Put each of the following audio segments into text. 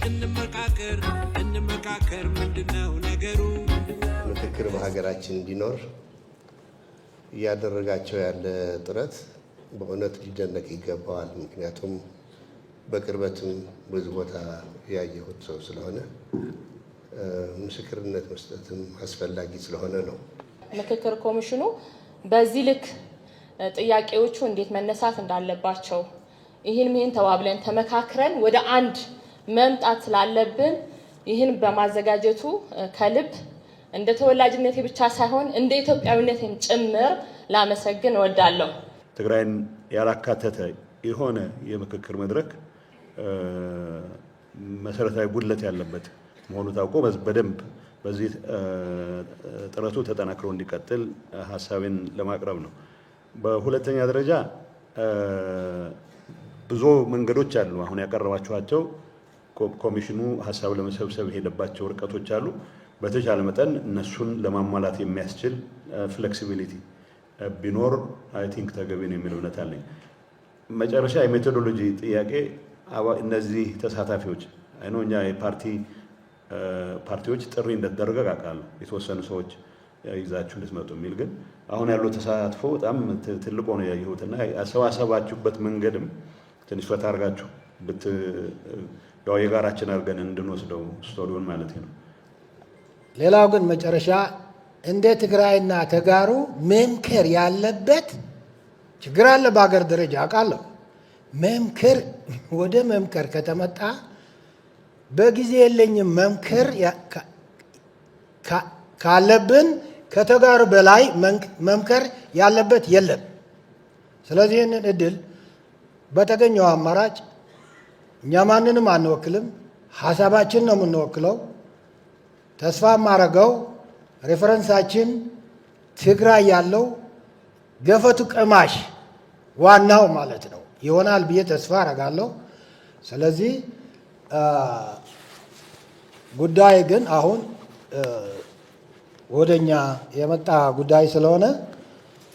እንመካከር ምንድነው ነገሩ ምክክር በሀገራችን እንዲኖር ያደረጋቸው ያለ ጥረት በእውነት ሊደነቅ ይገባዋል። ምክንያቱም በቅርበትም ብዙ ቦታ ያየሁት ሰው ስለሆነ ምስክርነት መስጠትም አስፈላጊ ስለሆነ ነው። ምክክር ኮሚሽኑ በዚህ ልክ ጥያቄዎቹ እንዴት መነሳት እንዳለባቸው ይህን ተባብለን ተመካክረን ወደ አንድ መምጣት ስላለብን ይህን በማዘጋጀቱ ከልብ እንደ ተወላጅነቴ ብቻ ሳይሆን እንደ ኢትዮጵያዊነቴም ጭምር ላመሰግን እወዳለሁ። ትግራይን ያላካተተ የሆነ የምክክር መድረክ መሰረታዊ ጉድለት ያለበት መሆኑ ታውቆ በደንብ በዚህ ጥረቱ ተጠናክሮ እንዲቀጥል ሐሳቤን ለማቅረብ ነው። በሁለተኛ ደረጃ ብዙ መንገዶች አሉ። አሁን ያቀረባችኋቸው ኮሚሽኑ ሐሳብ ለመሰብሰብ ሄደባቸው ርቀቶች አሉ። በተቻለ መጠን እነሱን ለማሟላት የሚያስችል ፍሌክሲቢሊቲ ቢኖር አይ ቲንክ ተገቢ ነው የሚል እምነት አለኝ። መጨረሻ የሜቶዶሎጂ ጥያቄ እነዚህ ተሳታፊዎች አይኖኛ ፓርቲዎች ጥሪ እንደተደረገ አውቃለሁ። የተወሰኑ ሰዎች ይዛችሁ ልትመጡ የሚል ግን አሁን ያለው ተሳትፎ በጣም ትልቅ ሆነ ያየሁትና ያሰባሰባችሁበት መንገድም ትንሽ ፈታ አድርጋችሁ ያው የጋራችን አድርገን እንድንወስደው ስቶሪውን ማለት ነው። ሌላው ግን መጨረሻ እንደ ትግራይና ተጋሩ መምከር ያለበት ችግር አለ በአገር ደረጃ አውቃለሁ። መምከር ወደ መምከር ከተመጣ በጊዜ የለኝም መምከር ካለብን ከተጋሩ በላይ መምከር ያለበት የለም። ስለዚህ ይህንን እድል በተገኘው አማራጭ እኛ ማንንም አንወክልም፣ ሐሳባችን ነው የምንወክለው። ተስፋ ማረገው ሬፈረንሳችን ትግራይ ያለው ገፈቱ ቀማሽ ዋናው ማለት ነው ይሆናል ብዬ ተስፋ አረጋለሁ። ስለዚህ ጉዳይ ግን አሁን ወደኛ የመጣ ጉዳይ ስለሆነ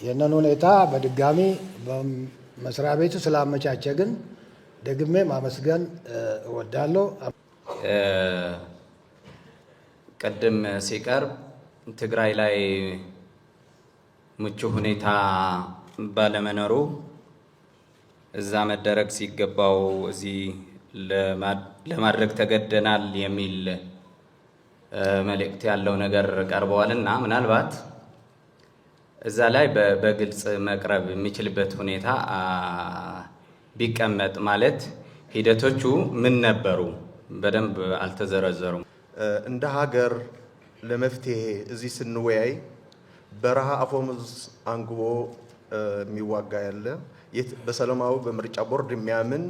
ይህንን ሁኔታ በድጋሚ በመስሪያ ቤቱ ስላመቻቸ ግን ደግሜ ማመስገን እወዳለሁ። ቀደም ሲቀርብ ትግራይ ላይ ምቹ ሁኔታ ባለመኖሩ እዛ መደረግ ሲገባው እዚህ ለማድረግ ተገደናል የሚል መልእክት ያለው ነገር ቀርበዋልና ምናልባት እዛ ላይ በግልጽ መቅረብ የሚችልበት ሁኔታ ቢቀመጥ ማለት ሂደቶቹ ምን ነበሩ በደንብ አልተዘረዘሩም። እንደ ሀገር ለመፍትሄ እዚህ ስንወያይ በረሃ አፎሙዝ አንግቦ የሚዋጋ ያለ በሰላማዊ በምርጫ ቦርድ የሚያምን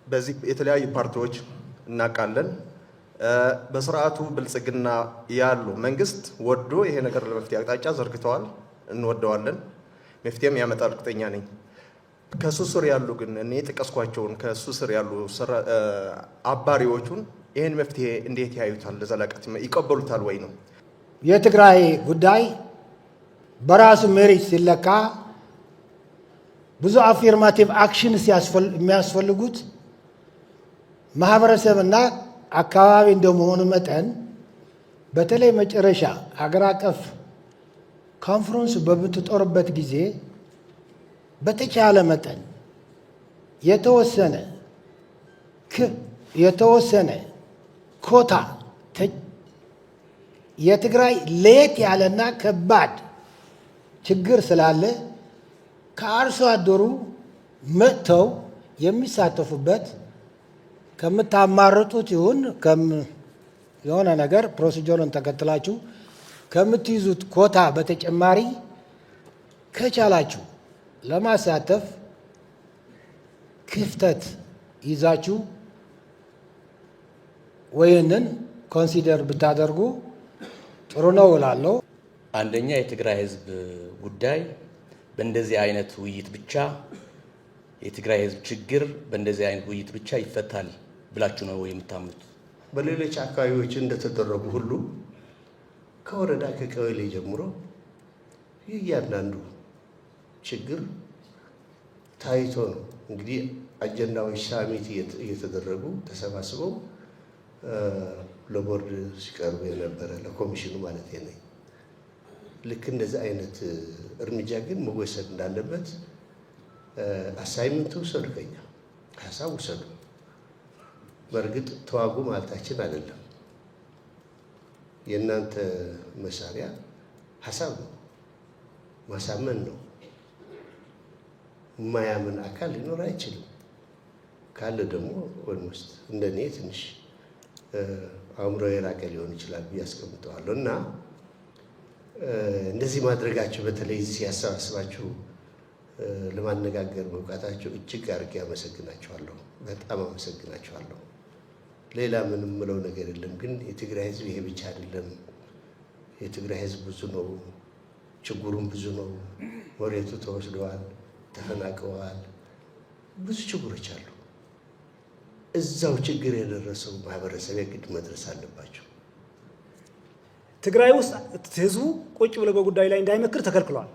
በዚህ የተለያዩ ፓርቲዎች እናውቃለን። በስርዓቱ ብልጽግና ያሉ መንግስት ወዶ ይሄ ነገር ለመፍትሄ አቅጣጫ ዘርግተዋል፣ እንወደዋለን። መፍትሄም ያመጣል እርግጠኛ ነኝ። ከሱ ስር ያሉ ግን እኔ ጠቀስኳቸውን ከሱ ስር ያሉ አባሪዎቹን ይህን መፍትሄ እንዴት ያዩታል? ለዘላቂነት ይቀበሉታል ወይ ነው? የትግራይ ጉዳይ በራሱ ሜሪት ሲለካ ብዙ አፊርማቲቭ አክሽንስ የሚያስፈልጉት ማህበረሰብና አካባቢ እንደመሆኑ መጠን በተለይ መጨረሻ አገር አቀፍ ኮንፈረንስ በምትጦርበት ጊዜ በተቻለ መጠን የተወሰነ ኮታ የትግራይ ለየት ያለና ከባድ ችግር ስላለ ከአርሶ አደሩ መጥተው የሚሳተፉበት ከምታማርጡት ይሁን የሆነ ነገር ፕሮሲጀሩን ተከትላችሁ ከምትይዙት ኮታ በተጨማሪ ከቻላችሁ ለማሳተፍ ክፍተት ይዛችሁ ወይንን ኮንሲደር ብታደርጉ ጥሩ ነው እላለሁ። አንደኛ የትግራይ ህዝብ ጉዳይ በእንደዚህ አይነት ውይይት ብቻ የትግራይ ህዝብ ችግር በእንደዚህ አይነት ውይይት ብቻ ይፈታል ብላችሁ ነው የምታምኑት? በሌሎች አካባቢዎች እንደተደረጉ ሁሉ ከወረዳ ከቀበሌ ጀምሮ እያንዳንዱ ችግር ታይቶ ነው እንግዲህ አጀንዳዎች ሳሚት እየተደረጉ ተሰባስበው ለቦርድ ሲቀርቡ የነበረ ለኮሚሽኑ ማለት ነኝ። ልክ እንደዚህ አይነት እርምጃ ግን መወሰድ እንዳለበት አሳይመንት ውሰዱ፣ ከኛ ሀሳብ ውሰዱ። በእርግጥ ተዋጉ ማለታችን አይደለም። የእናንተ መሳሪያ ሀሳብ ነው፣ ማሳመን ነው። የማያምን አካል ሊኖር አይችልም። ካለ ደግሞ ኦልሞስት እንደኔ ትንሽ አእምሮ የራቀ ሊሆን ይችላል ብዬ አስቀምጠዋለሁ። እና እንደዚህ ማድረጋችሁ በተለይ እዚህ ያሰባስባችሁ ለማነጋገር መብቃታችሁ እጅግ አድርጌ አመሰግናችኋለሁ። በጣም አመሰግናችኋለሁ። ሌላ ምንም ምለው ነገር የለም። ግን የትግራይ ህዝብ ይሄ ብቻ አይደለም። የትግራይ ህዝብ ብዙ ነው፣ ችግሩም ብዙ ነው። መሬቱ ተወስደዋል፣ ተፈናቅለዋል፣ ብዙ ችግሮች አሉ። እዛው ችግር የደረሰው ማህበረሰብ የግድ መድረስ አለባቸው። ትግራይ ውስጥ ህዝቡ ቁጭ ብሎ በጉዳዩ ላይ እንዳይመክር ተከልክሏል።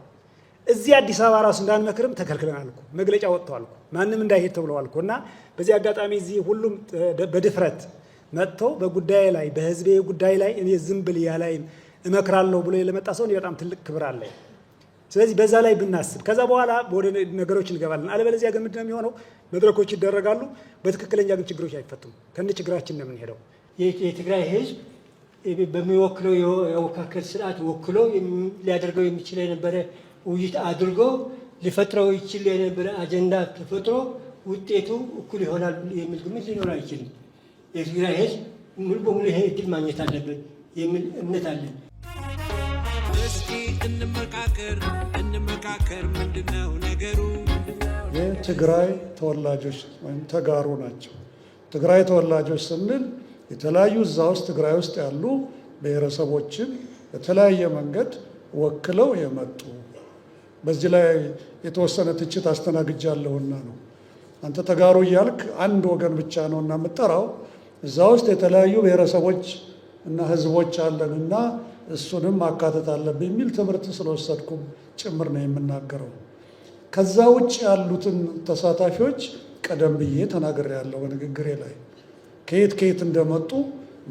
እዚህ አዲስ አበባ ራሱ እንዳንመክርም ተከልክለናል እኮ መግለጫ ወጥቷል እኮ ማንም እንዳይሄድ ተብለዋል እኮ። እና በዚህ አጋጣሚ እዚህ ሁሉም በድፍረት መጥተው በጉዳይ ላይ በህዝቤ ጉዳይ ላይ እኔ ዝም ብል ላይ እመክራለሁ ብሎ ለመጣ ሰው በጣም ትልቅ ክብር አለኝ። ስለዚህ በዛ ላይ ብናስብ ከዛ በኋላ ወደ ነገሮች እንገባለን። አለበለዚያ ግን ምንድነው የሚሆነው? መድረኮች ይደረጋሉ፣ በትክክለኛ ግን ችግሮች አይፈቱም። ከነ ችግራችን ነው የምንሄደው። የትግራይ ህዝብ በሚወክለው የአወካከል ስርዓት ወክሎ ሊያደርገው የሚችል የነበረ ውይይት አድርጎ ሊፈጥረው ይችል የነበረ አጀንዳ ተፈጥሮ ውጤቱ እኩል ይሆናል የሚል ግምት ሊኖር አይችልም። የትግራይ ህዝብ ሙሉ በሙሉ ይሄ እድል ማግኘት አለበት የሚል እምነት አለን። እስኪ እንመካከር ምንድነው ነገሩ? የትግራይ ተወላጆች ወይም ተጋሩ ናቸው። ትግራይ ተወላጆች ስንል የተለያዩ እዛ ውስጥ ትግራይ ውስጥ ያሉ ብሔረሰቦችን በተለያየ መንገድ ወክለው የመጡ በዚህ ላይ የተወሰነ ትችት አስተናግጃለሁና ነው። አንተ ተጋሩ እያልክ አንድ ወገን ብቻ ነው እና የምጠራው። እዛ ውስጥ የተለያዩ ብሔረሰቦች እና ህዝቦች አለን እና እሱንም ማካተት አለብን የሚል ትምህርት ስለወሰድኩም ጭምር ነው የምናገረው። ከዛ ውጭ ያሉትን ተሳታፊዎች ቀደም ብዬ ተናግሬያለሁ በንግግሬ ላይ ከየት እንደመጡ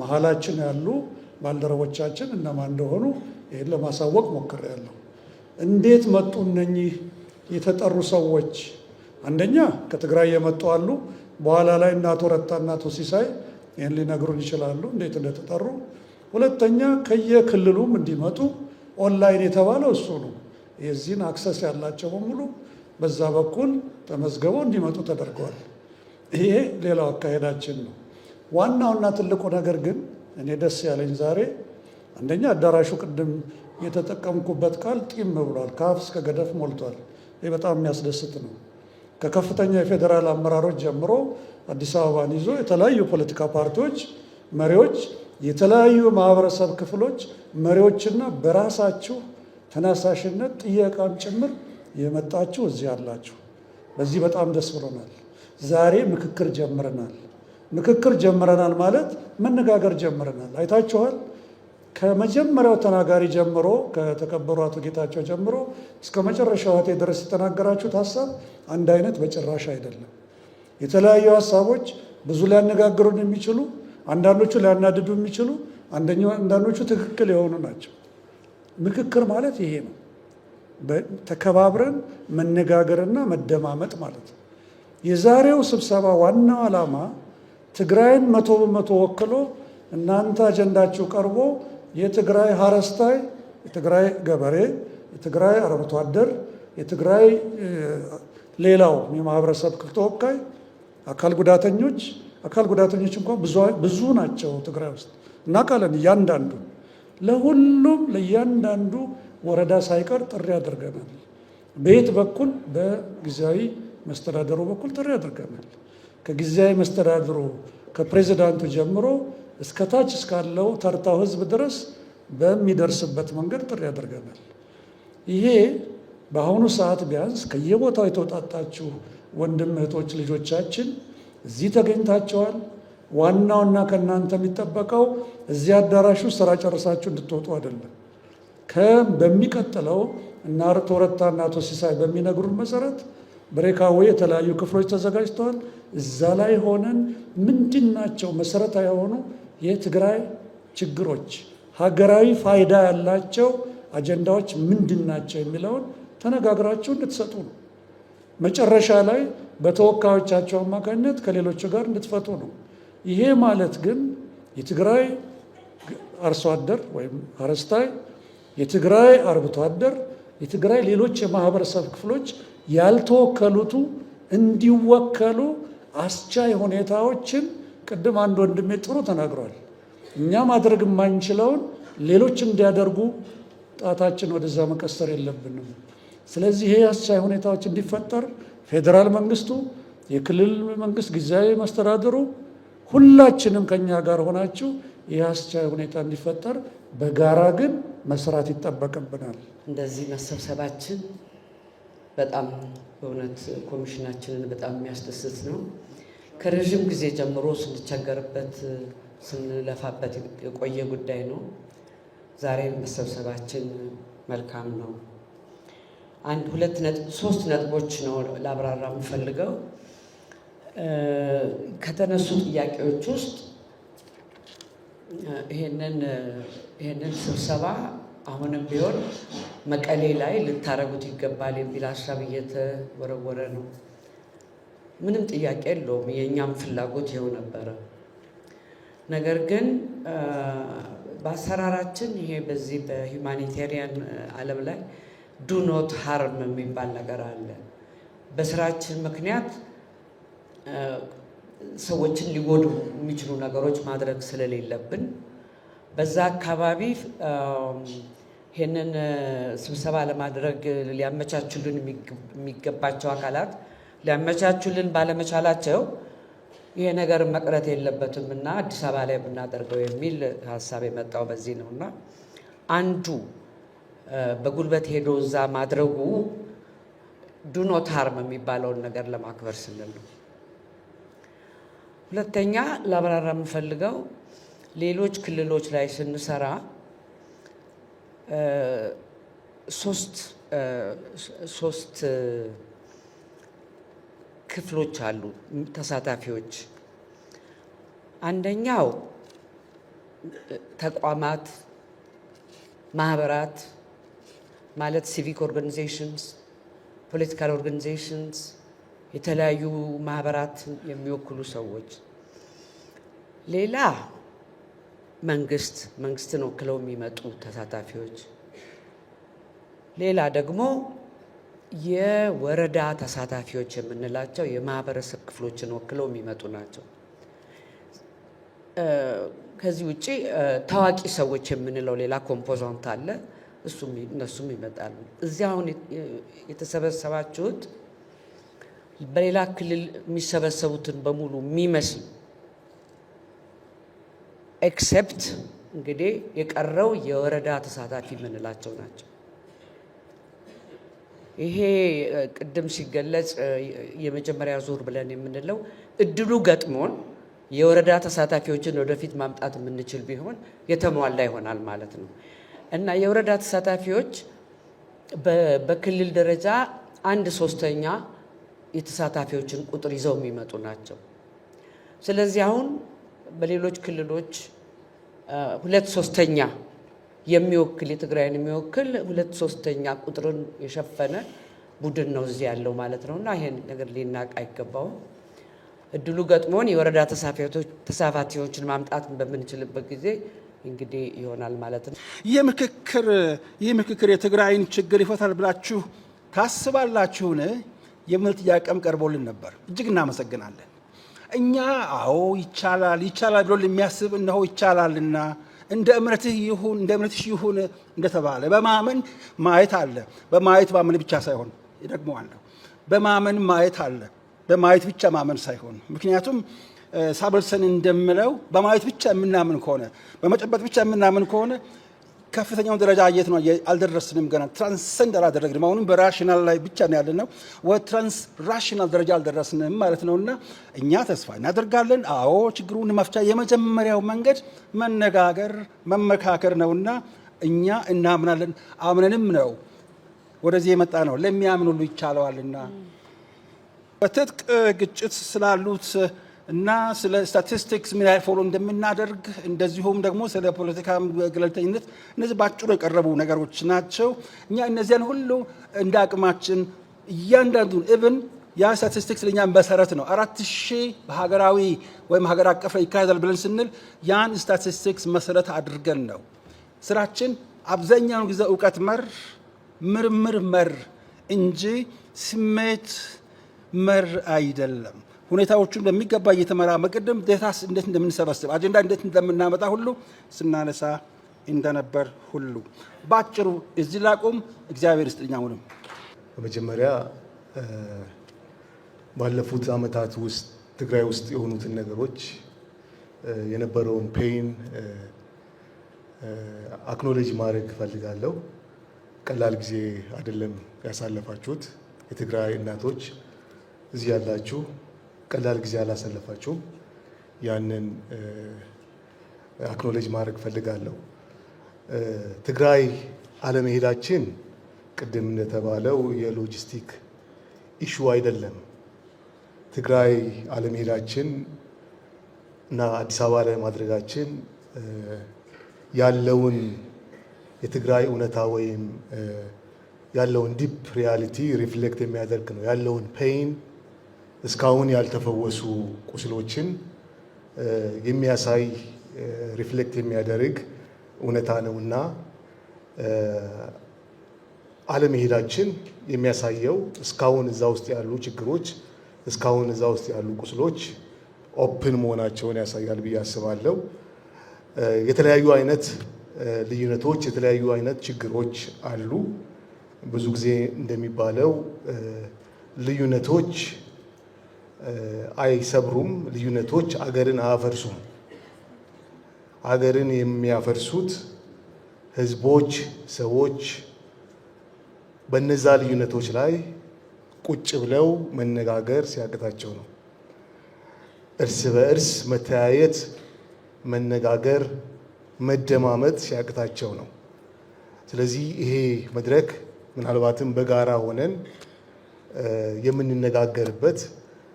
መሀላችን ያሉ ባልደረቦቻችን እነማን እንደሆኑ ይህን ለማሳወቅ ሞክሬያለሁ። እንዴት መጡ እነኚህ የተጠሩ ሰዎች? አንደኛ ከትግራይ የመጡ አሉ። በኋላ ላይ እነ አቶ ረታ እና አቶ ሲሳይ ይህን ሊነግሩን ይችላሉ እንዴት እንደተጠሩ። ሁለተኛ ከየክልሉም እንዲመጡ ኦንላይን የተባለው እሱ ነው። የዚህን አክሰስ ያላቸው በሙሉ በዛ በኩል ተመዝግበው እንዲመጡ ተደርገዋል። ይሄ ሌላው አካሄዳችን ነው። ዋናውና ትልቁ ነገር ግን እኔ ደስ ያለኝ ዛሬ አንደኛ አዳራሹ ቅድም የተጠቀምኩበት ቃል ጢም ብሏል፣ ከአፍ እስከ ገደፍ ሞልቷል። ይህ በጣም የሚያስደስት ነው። ከከፍተኛ የፌዴራል አመራሮች ጀምሮ አዲስ አበባን ይዞ የተለያዩ ፖለቲካ ፓርቲዎች መሪዎች፣ የተለያዩ ማህበረሰብ ክፍሎች መሪዎችና በራሳችሁ ተነሳሽነት ጥያቄም ጭምር የመጣችሁ እዚህ አላችሁ። በዚህ በጣም ደስ ብሎናል። ዛሬ ምክክር ጀምረናል። ምክክር ጀምረናል ማለት መነጋገር ጀምረናል። አይታችኋል። ከመጀመሪያው ተናጋሪ ጀምሮ ከተከበሩ አቶ ጌታቸው ጀምሮ እስከ መጨረሻው እህቴ ድረስ የተናገራችሁት ሀሳብ አንድ አይነት በጭራሽ አይደለም። የተለያዩ ሀሳቦች ብዙ ሊያነጋግሩን የሚችሉ አንዳንዶቹ ሊያናድዱ የሚችሉ አንዳንዶቹ ትክክል የሆኑ ናቸው። ምክክር ማለት ይሄ ነው። ተከባብረን መነጋገርና መደማመጥ ማለት ነው። የዛሬው ስብሰባ ዋናው ዓላማ ትግራይን 100% ወክሎ እናንተ አጀንዳችሁ ቀርቦ የትግራይ ሀረስታይ፣ የትግራይ ገበሬ፣ የትግራይ አርብቶ አደር፣ የትግራይ ሌላው የማህበረሰብ ክፍል ተወካይ፣ አካል ጉዳተኞች እንኳን ብዙ ናቸው ትግራይ ውስጥ እናውቃለን። እያንዳንዱ ለሁሉም ለእያንዳንዱ ወረዳ ሳይቀር ጥሪ አድርገናል። በየት በኩል? በጊዜያዊ መስተዳደሩ በኩል ጥሪ አድርገናል። ከጊዜያዊ መስተዳድሩ ከፕሬዚዳንቱ ጀምሮ እስከ ታች እስካለው ተርታው ህዝብ ድረስ በሚደርስበት መንገድ ጥሪ አድርገናል። ይሄ በአሁኑ ሰዓት ቢያንስ ከየቦታው የተውጣጣችሁ ወንድም እህቶች ልጆቻችን እዚህ ተገኝታቸዋል። ዋናውና ከእናንተ የሚጠበቀው እዚህ አዳራሹ ስራ ጨርሳችሁ እንድትወጡ አይደለም። በሚቀጥለው እና አቶ ረታ እና አቶ ሲሳይ በሚነግሩን መሰረት ብሬካዌ የተለያዩ ክፍሎች ተዘጋጅተዋል። እዛ ላይ ሆነን ምንድናቸው መሰረታዊ የሆኑ የትግራይ ችግሮች፣ ሀገራዊ ፋይዳ ያላቸው አጀንዳዎች ምንድናቸው የሚለውን ተነጋግራችሁ እንድትሰጡ ነው። መጨረሻ ላይ በተወካዮቻቸው አማካኝነት ከሌሎቹ ጋር እንድትፈቱ ነው። ይሄ ማለት ግን የትግራይ አርሶ አደር ወይም አረስታይ፣ የትግራይ አርብቶ አደር፣ የትግራይ ሌሎች የማህበረሰብ ክፍሎች ያልተወከሉቱ እንዲወከሉ አስቻይ ሁኔታዎችን ቅድም አንድ ወንድሜ ጥሩ ተናግሯል። እኛ ማድረግ የማንችለውን ሌሎች እንዲያደርጉ ጣታችን ወደዛ መቀሰር የለብንም። ስለዚህ ይሄ አስቻይ ሁኔታዎች እንዲፈጠር ፌዴራል መንግስቱ፣ የክልል መንግስት፣ ጊዜያዊ መስተዳድሩ ሁላችንም ከኛ ጋር ሆናችሁ ይህ አስቻይ ሁኔታ እንዲፈጠር በጋራ ግን መስራት ይጠበቅብናል። እንደዚህ መሰብሰባችን በጣም በእውነት ኮሚሽናችንን በጣም የሚያስደስት ነው። ከረዥም ጊዜ ጀምሮ ስንቸገርበት ስንለፋበት የቆየ ጉዳይ ነው። ዛሬ መሰብሰባችን መልካም ነው። ሶስት ነጥቦች ነው ላብራራ የምፈልገው። ከተነሱ ጥያቄዎች ውስጥ ይሄንን ስብሰባ አሁንም ቢሆን መቀሌ ላይ ልታረጉት ይገባል የሚል ሀሳብ እየተወረወረ ነው። ምንም ጥያቄ የለውም፣ የእኛም ፍላጎት ይኸው ነበረ። ነገር ግን በአሰራራችን ይሄ በዚህ በሂውማኒቴሪያን ዓለም ላይ ዱ ኖት ሃርም የሚባል ነገር አለ። በስራችን ምክንያት ሰዎችን ሊጎዱ የሚችሉ ነገሮች ማድረግ ስለሌለብን በዛ አካባቢ ይህንን ስብሰባ ለማድረግ ሊያመቻቹልን የሚገባቸው አካላት ሊያመቻቹልን ባለመቻላቸው ይሄ ነገር መቅረት የለበትም እና አዲስ አበባ ላይ ብናደርገው የሚል ሀሳብ የመጣው በዚህ ነው እና አንዱ በጉልበት ሄዶ እዛ ማድረጉ ዱ ኖት ሃርም የሚባለውን ነገር ለማክበር ስንል ነው። ሁለተኛ ላብራራ የምፈልገው ሌሎች ክልሎች ላይ ስንሰራ ሶስት ክፍሎች አሉ ተሳታፊዎች። አንደኛው ተቋማት፣ ማህበራት ማለት ሲቪክ ኦርጋኒዜሽንስ፣ ፖለቲካል ኦርጋኒዜሽንስ፣ የተለያዩ ማህበራት የሚወክሉ ሰዎች። ሌላ መንግስትን ወክለው የሚመጡ ተሳታፊዎች። ሌላ ደግሞ የወረዳ ተሳታፊዎች የምንላቸው የማህበረሰብ ክፍሎችን ወክለው የሚመጡ ናቸው። ከዚህ ውጪ ታዋቂ ሰዎች የምንለው ሌላ ኮምፖዛንት አለ። እነሱም ይመጣሉ። እዚያ አሁን የተሰበሰባችሁት በሌላ ክልል የሚሰበሰቡትን በሙሉ የሚመስል ኤክሴፕት እንግዲህ የቀረው የወረዳ ተሳታፊ የምንላቸው ናቸው። ይሄ ቅድም ሲገለጽ የመጀመሪያ ዙር ብለን የምንለው እድሉ ገጥሞን የወረዳ ተሳታፊዎችን ወደፊት ማምጣት የምንችል ቢሆን የተሟላ ይሆናል ማለት ነው እና የወረዳ ተሳታፊዎች በክልል ደረጃ 1/3 የተሳታፊዎችን ቁጥር ይዘው የሚመጡ ናቸው። ስለዚህ አሁን በሌሎች ክልሎች 2/3 የሚወክል የትግራይን የሚወክል 2/3 ቁጥርን የሸፈነ ቡድን ነው እዚህ ያለው ማለት ነው እና ይሄን ነገር ሊናቅ አይገባውም። እድሉ ገጥሞን የወረዳ ተሳታፊዎችን ማምጣት በምንችልበት ጊዜ እንግዲህ ይሆናል ማለት ነው። ይህ ምክክር የትግራይን ችግር ይፈታል ብላችሁ ታስባላችሁን የሚል ጥያቄም ቀርቦልን ነበር። እጅግ እናመሰግናለን። እኛ አዎ ይቻላል ብሎ የሚያስብ እነሆ ይቻላልና እንደ እምነትህ ይሁን እንደተባለ በማመን ማየት አለ። በማየት ማመን ብቻ ሳይሆን ይደግመዋለሁ፣ በማመን ማየት አለ። በማየት ብቻ ማመን ሳይሆን፣ ምክንያቱም ሳብልሰን እንደምለው በማየት ብቻ የምናምን ከሆነ በመጨበጥ ብቻ የምናምን ከሆነ ከፍተኛው ደረጃ የት ነው? አልደረስንም። ገና ትራንሰንድ አላደረግንም። አሁንም በራሽናል ላይ ብቻ ነው ያለነው። ወደ ትራንስ ራሽናል ደረጃ አልደረስንም ማለት ነውና እኛ ተስፋ እናደርጋለን። አዎ ችግሩን መፍቻ የመጀመሪያው መንገድ መነጋገር፣ መመካከር ነውና እኛ እናምናለን። አምነንም ነው ወደዚህ የመጣ ነው። ለሚያምን ሁሉ ይቻለዋልና በትጥቅ ግጭት ስላሉት እና ስለ ስታቲስቲክስ ምን ያህል ፎሎ እንደምናደርግ እንደዚሁም ደግሞ ስለ ፖለቲካ ገለልተኝነት እነዚህ ባጭሩ የቀረቡ ነገሮች ናቸው። እኛ እነዚያን ሁሉ እንደ አቅማችን እያንዳንዱን ኢቭን ያ ስታቲስቲክስ ለኛ መሰረት ነው። 4000 በሀገራዊ ወይም ሀገር አቀፍ ይካሄዳል ብለን ስንል ያን ስታቲስቲክስ መሰረት አድርገን ነው ስራችን። አብዛኛውን ጊዜ እውቀት መር ምርምር መር እንጂ ስሜት መር አይደለም። ሁኔታዎቹን በሚገባ እየተመራ መቀደም ዴታስ እንዴት እንደምንሰበስብ አጀንዳ እንዴት እንደምናመጣ ሁሉ ስናነሳ እንደነበር ሁሉ ባጭሩ እዚህ ላቁም። እግዚአብሔር ይስጥልኝ። አሁንም በመጀመሪያ ባለፉት ዓመታት ውስጥ ትግራይ ውስጥ የሆኑትን ነገሮች የነበረውን ፔን አክኖሌጅ ማድረግ እፈልጋለሁ። ቀላል ጊዜ አይደለም ያሳለፋችሁት። የትግራይ እናቶች እዚህ ያላችሁ ቀላል ጊዜ አላሳለፋችሁም። ያንን አክኖሌጅ ማድረግ እፈልጋለሁ። ትግራይ አለመሄዳችን ቅድም እንደተባለው የሎጂስቲክ ኢሹ አይደለም። ትግራይ አለመሄዳችን እና አዲስ አበባ ላይ ማድረጋችን ያለውን የትግራይ እውነታ ወይም ያለውን ዲፕ ሪያሊቲ ሪፍሌክት የሚያደርግ ነው። ያለውን ፔይን እስካሁን ያልተፈወሱ ቁስሎችን የሚያሳይ ሪፍሌክት የሚያደርግ እውነታ ነውና አለመሄዳችን የሚያሳየው እስካሁን እዛ ውስጥ ያሉ ችግሮች፣ እስካሁን እዛ ውስጥ ያሉ ቁስሎች ኦፕን መሆናቸውን ያሳያል ብዬ አስባለሁ። የተለያዩ አይነት ልዩነቶች፣ የተለያዩ አይነት ችግሮች አሉ። ብዙ ጊዜ እንደሚባለው ልዩነቶች አይሰብሩም፣ ልዩነቶች አገርን አያፈርሱም። አገርን የሚያፈርሱት ህዝቦች፣ ሰዎች በነዛ ልዩነቶች ላይ ቁጭ ብለው መነጋገር ሲያቅታቸው ነው። እርስ በእርስ መተያየት፣ መነጋገር፣ መደማመጥ ሲያቅታቸው ነው። ስለዚህ ይሄ መድረክ ምናልባትም በጋራ ሆነን የምንነጋገርበት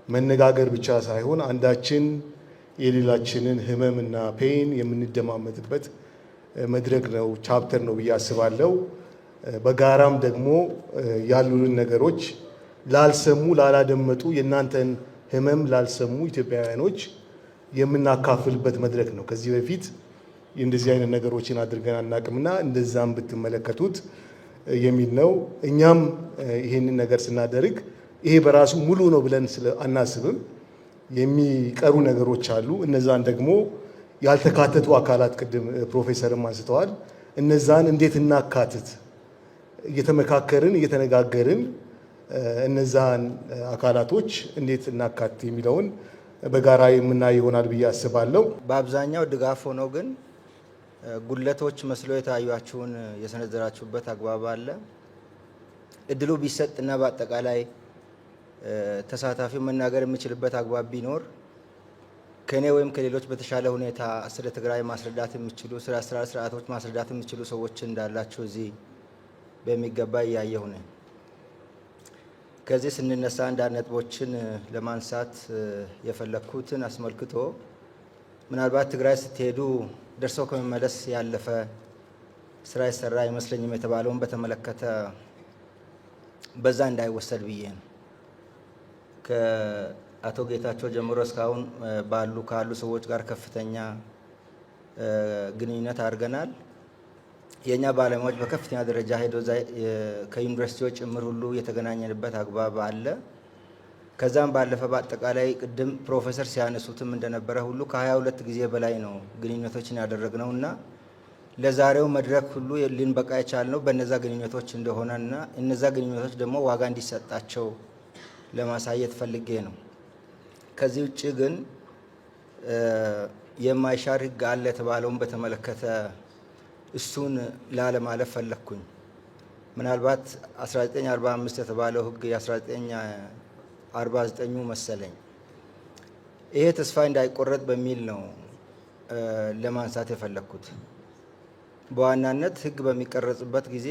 መነጋገር ብቻ ሳይሆን አንዳችን የሌላችንን ህመምና ፔን የምንደማመጥበት መድረክ ነው፣ ቻፕተር ነው ብዬ አስባለሁ። በጋራም ደግሞ ያሉንን ነገሮች ላልሰሙ፣ ላላደመጡ የእናንተን ህመም ላልሰሙ ኢትዮጵያውያኖች የምናካፍልበት መድረክ ነው። ከዚህ በፊት እንደዚህ አይነት ነገሮችን አድርገን አናቅምና እንደዛም ብትመለከቱት የሚል ነው። እኛም ይህንን ነገር ስናደርግ ይሄ በራሱ ሙሉ ነው ብለን አናስብም። የሚቀሩ ነገሮች አሉ። እነዛን ደግሞ ያልተካተቱ አካላት ቅድም ፕሮፌሰርም አንስተዋል። እነዛን እንዴት እናካትት፣ እየተመካከርን እየተነጋገርን እነዛን አካላቶች እንዴት እናካትት የሚለውን በጋራ የምናይ ይሆናል ብዬ አስባለሁ። በአብዛኛው ድጋፍ ሆነው ግን ጉድለቶች መስሎ የታዩአችሁን የሰነዘራችሁበት አግባብ አለ። እድሉ ቢሰጥና በአጠቃላይ ተሳታፊው መናገር የሚችልበት አግባብ ቢኖር ከኔ ወይም ከሌሎች በተሻለ ሁኔታ ስለ ትግራይ ማስረዳት የሚችሉ ስለ አሰራር ስርዓቶች ማስረዳት የሚችሉ ሰዎች እንዳላችሁ እዚህ በሚገባ እያየሁ ነኝ። ከዚህ ስንነሳ አንዳንድ ነጥቦችን ለማንሳት የፈለኩትን አስመልክቶ ምናልባት ትግራይ ስትሄዱ ደርሶ ከመመለስ ያለፈ ስራ ይሰራ አይመስለኝም የተባለውን በተመለከተ በዛ እንዳይወሰድ ብዬ ነው። ከአቶ ጌታቸው ጀምሮ እስካሁን ካሉ ሰዎች ጋር ከፍተኛ ግንኙነት አድርገናል። የኛ ባለሙያዎች በከፍተኛ ደረጃ ሄዶ ከዩኒቨርሲቲዎች ጭምር ሁሉ የተገናኘንበት አግባብ አለ። ከዛም ባለፈ በአጠቃላይ ቅድም ፕሮፌሰር ሲያነሱትም እንደነበረ ሁሉ ከ22 ጊዜ በላይ ነው ግንኙነቶችን ያደረግነው እና ለዛሬው መድረክ ሁሉ ልንበቃ የቻልነው በነዛ ግንኙነቶች እንደሆነና እነዛ ግንኙነቶች ደግሞ ዋጋ እንዲሰጣቸው ለማሳየት ፈልጌ ነው። ከዚህ ውጭ ግን የማይሻር ሕግ አለ የተባለውን በተመለከተ እሱን ላለማለፍ ፈለግኩኝ። ምናልባት 1945 የተባለው ሕግ የ1949 መሰለኝ። ይሄ ተስፋ እንዳይቆረጥ በሚል ነው ለማንሳት የፈለግኩት። በዋናነት ሕግ በሚቀረጽበት ጊዜ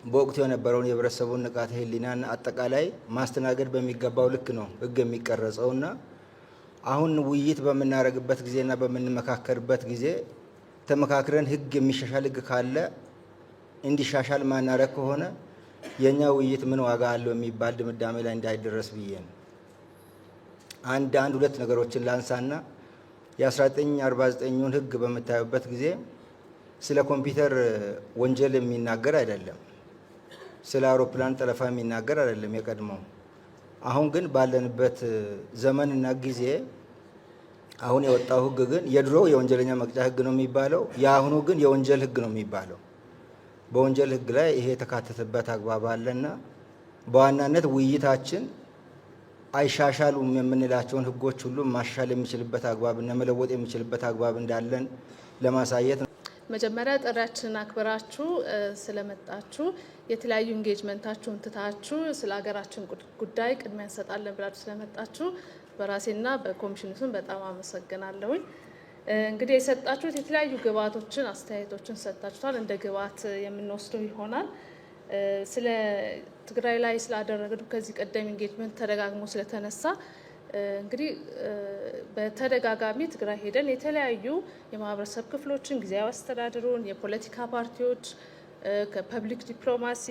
በወቅቱ የነበረውን የህብረተሰቡን ንቃተ ህሊናና አጠቃላይ ማስተናገድ በሚገባው ልክ ነው ህግ የሚቀረጸውና አሁን ውይይት በምናደርግበት ጊዜና በምንመካከርበት ጊዜ ተመካክረን ህግ የሚሻሻል ህግ ካለ እንዲሻሻል ማናረግ ከሆነ የኛ ውይይት ምን ዋጋ አለው የሚባል ድምዳሜ ላይ እንዳይደረስ ብዬ ነው። አንድ ሁለት ነገሮችን ላንሳና የ1949ን ህግ በምታዩበት ጊዜ ስለ ኮምፒውተር ወንጀል የሚናገር አይደለም፣ ስለ አውሮፕላን ጠለፋ የሚናገር አይደለም የቀድሞው። አሁን ግን ባለንበት ዘመንና ጊዜ አሁን የወጣው ህግ ግን የድሮ የወንጀለኛ መቅጫ ህግ ነው የሚባለው፣ የአሁኑ ግን የወንጀል ህግ ነው የሚባለው። በወንጀል ህግ ላይ ይሄ የተካተተበት አግባብ አለና በዋናነት ውይይታችን አይሻሻሉም የምንላቸውን ህጎች ሁሉ ማሻሻል የሚችልበት አግባብና መለወጥ የሚችልበት አግባብ እንዳለን ለማሳየት ነው። መጀመሪያ ጥሪያችንን አክብራችሁ ስለመጣችሁ የተለያዩ ኢንጌጅመንታችሁን ትታችሁ ስለ ሀገራችን ጉዳይ ቅድሚያ እንሰጣለን ብላችሁ ስለመጣችሁ በራሴና በኮሚሽኑ ስም በጣም አመሰግናለሁኝ። እንግዲህ የሰጣችሁት የተለያዩ ግብዓቶችን አስተያየቶችን ሰጣችኋል። እንደ ግብዓት የምንወስደው ይሆናል። ስለ ትግራይ ላይ ስላደረገው ከዚህ ቀደም ኢንጌጅመንት ተደጋግሞ ስለተነሳ እንግዲህ በተደጋጋሚ ትግራይ ሄደን የተለያዩ የማህበረሰብ ክፍሎችን፣ ጊዜያዊ አስተዳደሩን፣ የፖለቲካ ፓርቲዎች፣ ከፐብሊክ ዲፕሎማሲ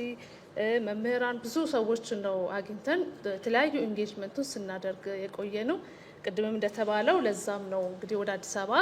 መምህራን፣ ብዙ ሰዎች ነው አግኝተን የተለያዩ ኢንጌጅመንቱን ስናደርግ የቆየ ነው። ቅድምም እንደተባለው ለዛም ነው እንግዲህ ወደ አዲስ አበባ